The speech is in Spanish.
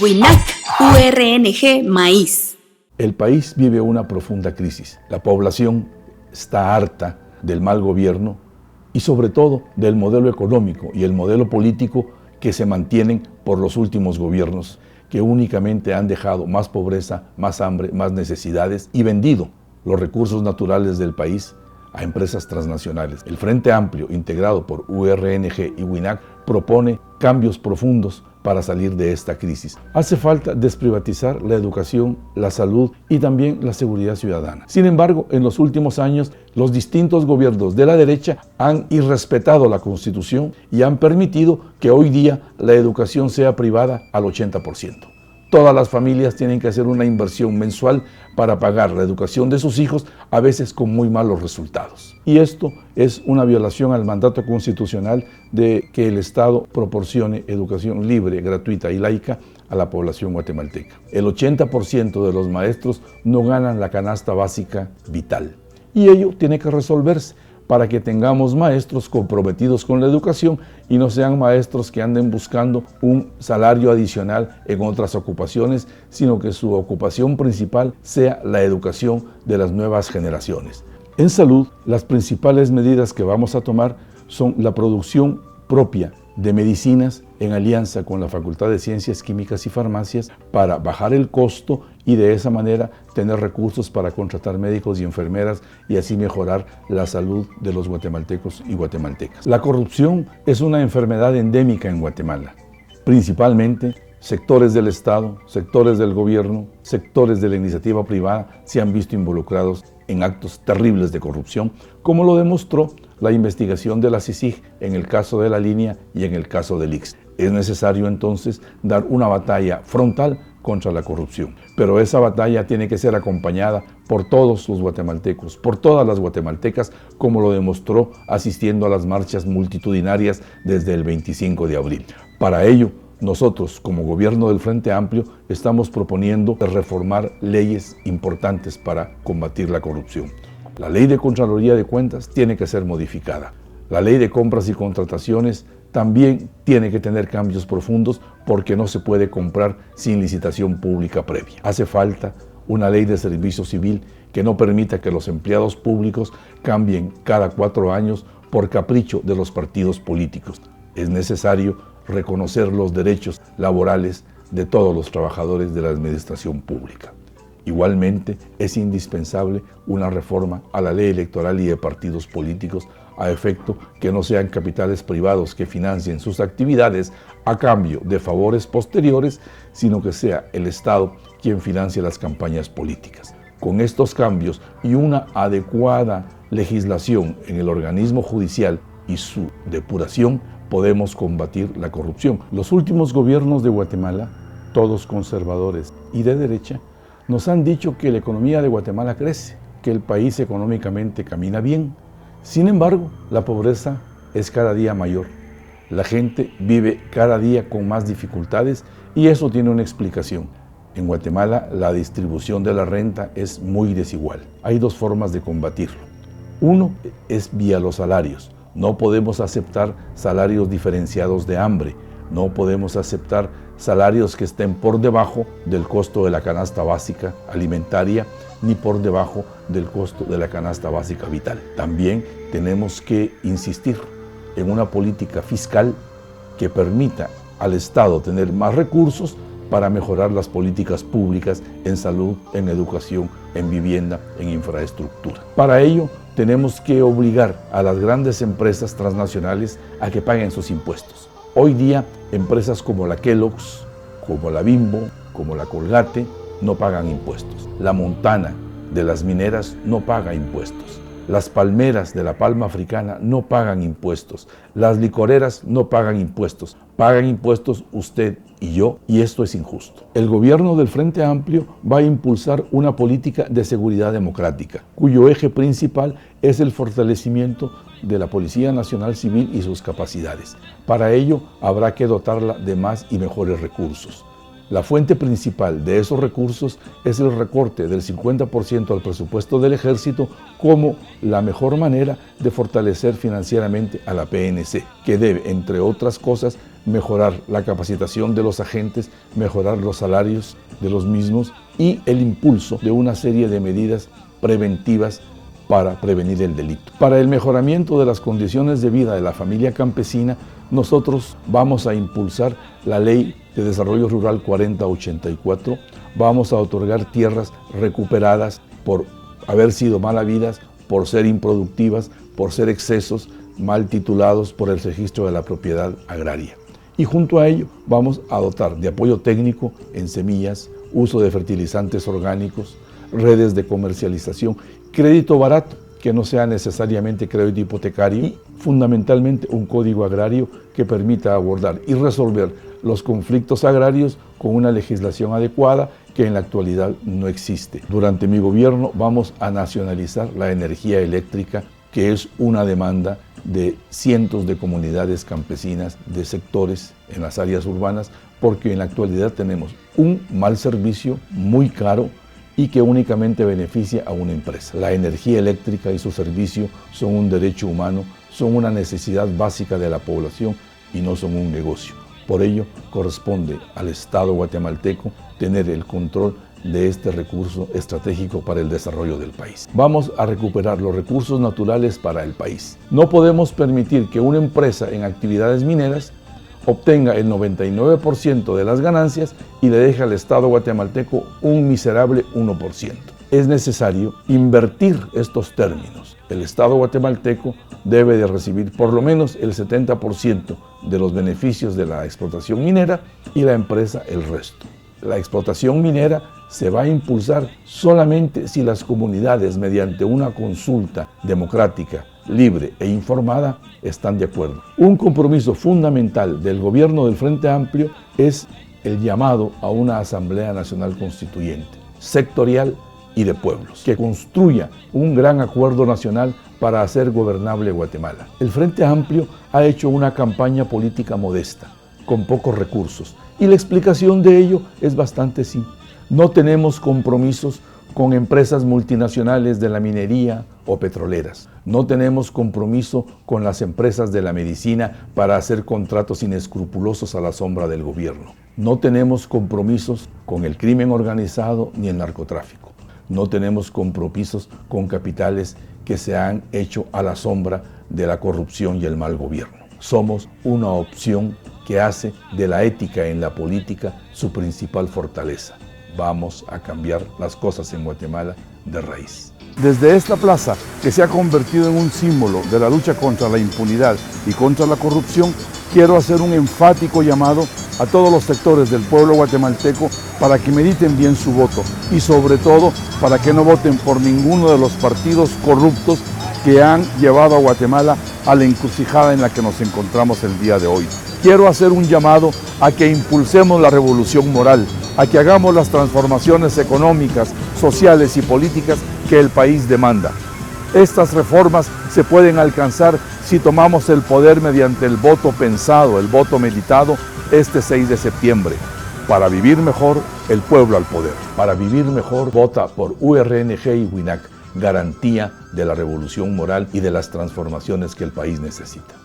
WINAC, URNG Maíz. El país vive una profunda crisis. La población está harta del mal gobierno y sobre todo del modelo económico y el modelo político que se mantienen por los últimos gobiernos, que únicamente han dejado más pobreza, más hambre, más necesidades y vendido los recursos naturales del país a empresas transnacionales. El Frente Amplio, integrado por URNG y WINAC, propone cambios profundos para salir de esta crisis. Hace falta desprivatizar la educación, la salud y también la seguridad ciudadana. Sin embargo, en los últimos años, los distintos gobiernos de la derecha han irrespetado la Constitución y han permitido que hoy día la educación sea privada al 80%. Todas las familias tienen que hacer una inversión mensual para pagar la educación de sus hijos, a veces con muy malos resultados. Y esto es una violación al mandato constitucional de que el Estado proporcione educación libre, gratuita y laica a la población guatemalteca. El 80% de los maestros no ganan la canasta básica vital. Y ello tiene que resolverse para que tengamos maestros comprometidos con la educación y no sean maestros que anden buscando un salario adicional en otras ocupaciones, sino que su ocupación principal sea la educación de las nuevas generaciones. En salud, las principales medidas que vamos a tomar son la producción propia de medicinas en alianza con la Facultad de Ciencias Químicas y Farmacias para bajar el costo y de esa manera tener recursos para contratar médicos y enfermeras y así mejorar la salud de los guatemaltecos y guatemaltecas. La corrupción es una enfermedad endémica en Guatemala. Principalmente, sectores del Estado, sectores del gobierno, sectores de la iniciativa privada se han visto involucrados en actos terribles de corrupción, como lo demostró la investigación de la CICIG en el caso de La Línea y en el caso del ICS. Es necesario entonces dar una batalla frontal contra la corrupción, pero esa batalla tiene que ser acompañada por todos los guatemaltecos, por todas las guatemaltecas, como lo demostró asistiendo a las marchas multitudinarias desde el 25 de abril. Para ello, nosotros, como gobierno del Frente Amplio, estamos proponiendo reformar leyes importantes para combatir la corrupción. La ley de Contraloría de Cuentas tiene que ser modificada. La ley de compras y contrataciones también tiene que tener cambios profundos porque no se puede comprar sin licitación pública previa. Hace falta una ley de servicio civil que no permita que los empleados públicos cambien cada 4 años por capricho de los partidos políticos. Es necesario reconocer los derechos laborales de todos los trabajadores de la administración pública. Igualmente, es indispensable una reforma a la ley electoral y de partidos políticos a efecto que no sean capitales privados que financien sus actividades a cambio de favores posteriores, sino que sea el Estado quien financie las campañas políticas. Con estos cambios y una adecuada legislación en el organismo judicial y su depuración, podemos combatir la corrupción. Los últimos gobiernos de Guatemala, todos conservadores y de derecha, nos han dicho que la economía de Guatemala crece, que el país económicamente camina bien. Sin embargo, la pobreza es cada día mayor. La gente vive cada día con más dificultades y eso tiene una explicación. En Guatemala, la distribución de la renta es muy desigual. Hay 2 formas de combatirlo. Uno es vía los salarios. No podemos aceptar salarios diferenciados de hambre. No podemos aceptar salarios que estén por debajo del costo de la canasta básica alimentaria ni por debajo del costo de la canasta básica vital. También tenemos que insistir en una política fiscal que permita al Estado tener más recursos para mejorar las políticas públicas en salud, en educación, en vivienda, en infraestructura. Para ello, tenemos que obligar a las grandes empresas transnacionales a que paguen sus impuestos. Hoy día, empresas como la Kellogg's, como la Bimbo, como la Colgate, no pagan impuestos. La Montana de las mineras no paga impuestos. Las palmeras de la palma africana no pagan impuestos. Las licoreras no pagan impuestos. Pagan impuestos usted y yo, y esto es injusto. El gobierno del Frente Amplio va a impulsar una política de seguridad democrática, cuyo eje principal es el fortalecimiento de la Policía Nacional Civil y sus capacidades. Para ello, habrá que dotarla de más y mejores recursos. La fuente principal de esos recursos es el recorte del 50% al presupuesto del Ejército como la mejor manera de fortalecer financieramente a la PNC, que debe, entre otras cosas, mejorar la capacitación de los agentes, mejorar los salarios de los mismos y el impulso de una serie de medidas preventivas para prevenir el delito. Para el mejoramiento de las condiciones de vida de la familia campesina, nosotros vamos a impulsar la Ley de Desarrollo Rural 4084, vamos a otorgar tierras recuperadas por haber sido mal habidas, por ser improductivas, por ser excesos mal titulados por el registro de la propiedad agraria. Y junto a ello vamos a dotar de apoyo técnico en semillas, uso de fertilizantes orgánicos, redes de comercialización, crédito barato, que no sea necesariamente crédito hipotecario y fundamentalmente un código agrario que permita abordar y resolver los conflictos agrarios con una legislación adecuada que en la actualidad no existe. Durante mi gobierno vamos a nacionalizar la energía eléctrica, que es una demanda de cientos de comunidades campesinas, de sectores en las áreas urbanas, porque en la actualidad tenemos un mal servicio muy caro y que únicamente beneficia a una empresa. La energía eléctrica y su servicio son un derecho humano, son una necesidad básica de la población y no son un negocio. Por ello, corresponde al Estado guatemalteco tener el control de este recurso estratégico para el desarrollo del país. Vamos a recuperar los recursos naturales para el país. No podemos permitir que una empresa en actividades mineras obtenga el 99% de las ganancias y le deje al Estado guatemalteco un miserable 1%. Es necesario invertir estos términos. El Estado guatemalteco debe de recibir por lo menos el 70% de los beneficios de la explotación minera y la empresa el resto. La explotación minera se va a impulsar solamente si las comunidades, mediante una consulta democrática, libre e informada, están de acuerdo. Un compromiso fundamental del gobierno del Frente Amplio es el llamado a una Asamblea Nacional Constituyente, sectorial y de pueblos, que construya un gran acuerdo nacional para hacer gobernable Guatemala. El Frente Amplio ha hecho una campaña política modesta, con pocos recursos, y la explicación de ello es bastante simple. No tenemos compromisos con empresas multinacionales de la minería o petroleras. No tenemos compromiso con las empresas de la medicina para hacer contratos inescrupulosos a la sombra del gobierno. No tenemos compromisos con el crimen organizado ni el narcotráfico. No tenemos compromisos con capitales que se han hecho a la sombra de la corrupción y el mal gobierno. Somos una opción que hace de la ética en la política su principal fortaleza. Vamos a cambiar las cosas en Guatemala de raíz. Desde esta plaza, que se ha convertido en un símbolo de la lucha contra la impunidad y contra la corrupción, quiero hacer un enfático llamado a todos los sectores del pueblo guatemalteco para que mediten bien su voto y sobre todo para que no voten por ninguno de los partidos corruptos que han llevado a Guatemala a la encrucijada en la que nos encontramos el día de hoy. Quiero hacer un llamado a que impulsemos la revolución moral, a que hagamos las transformaciones económicas, sociales y políticas que el país demanda. Estas reformas se pueden alcanzar si tomamos el poder mediante el voto pensado, el voto meditado, este 6 de septiembre. Para vivir mejor, el pueblo al poder. Para vivir mejor, vota por URNG y WINAC, garantía de la revolución moral y de las transformaciones que el país necesita.